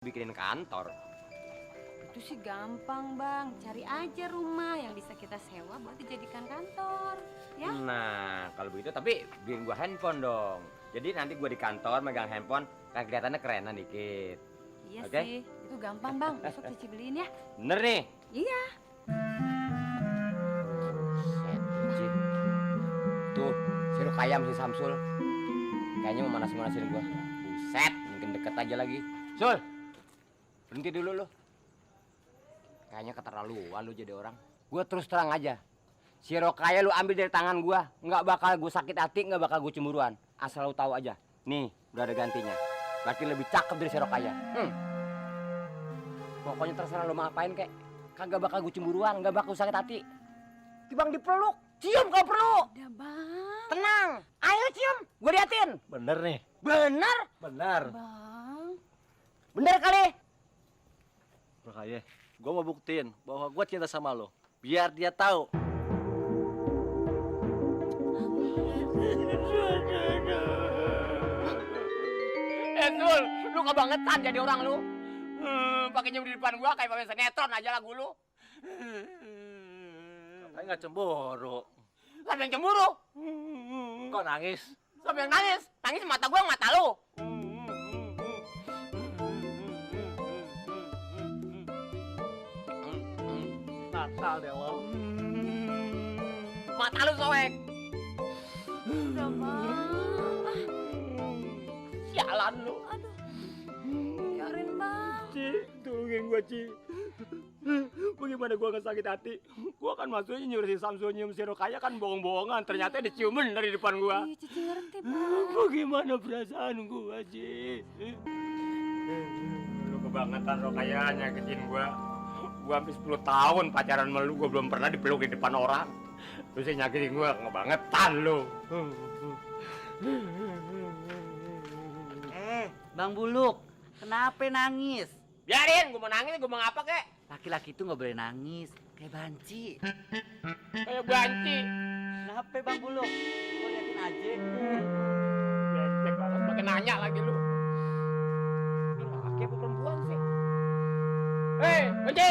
bikinin kantor. Itu sih gampang bang, cari aja rumah yang bisa kita sewa buat dijadikan kantor, ya? Nah, kalau begitu tapi bikin gua handphone dong. Jadi nanti gua di kantor megang handphone, kan kelihatannya kerenan dikit. Iya Oke? sih, itu gampang bang, besok Cici beliin ya. Bener nih. Iya. Set, Cid. Tuh, si Rukayam si Samsul. Kayaknya mau manas-manasin gua. Buset, mungkin deket aja lagi. Sul, berhenti dulu lo. Kayaknya keterlaluan lu jadi orang. Gua terus terang aja. Si Rokaya lu ambil dari tangan gua, nggak bakal gua sakit hati, nggak bakal gua cemburuan. Asal lu tahu aja. Nih, udah ada gantinya. Berarti lebih cakep dari si Rokaya. Pokoknya terserah lu mau ngapain kek. Kagak bakal gua cemburuan, nggak bakal sakit hati. Tibang dipeluk, cium kalau perlu. Udah bang. Tenang, ayo cium, gua liatin. Bener nih. Bener? Bener. Bang. Bener kali. Makanya gue mau buktiin bahwa gue cinta sama lo. Biar dia tahu. Zul, lu kebangetan jadi orang lu. Pakai nyium di depan gua kayak pemain sinetron aja lagu lu. Kayak nggak cemburu. Siapa yang cemburu? Kok nangis? Siapa yang nangis? Nangis mata gua mata lu. Natal deh lo. Mata lu soek. Udah bang. Sialan lu. Aduh. Biarin bang. Ci, tungguin gua, Ci. Bagaimana gua nggak sakit hati? Gua kan maksudnya nyuruh si Samsul nyium si Rokaya kan bohong-bohongan. Ternyata diciumin dari depan gua. Iya Cici ngerti bang. Bagaimana perasaan gua, Ci? Lu kebangetan Rokaya nyakitin gua. Gua hampir 10 tahun pacaran sama lu, gua belum pernah dipeluk di depan orang. Terus nyakitin gua, ngebangetan lu. Bang Buluk, kenapa nangis? Biarin, gua mau nangis, gua mau ngapa kek? Laki-laki itu nggak boleh nangis, kayak banci. Kayak banci. Kenapa Bang Buluk? Gua liatin aja. Brengsek banget, pakai nanya lagi lu. Ini laki apa perempuan sih? Hei, Banci!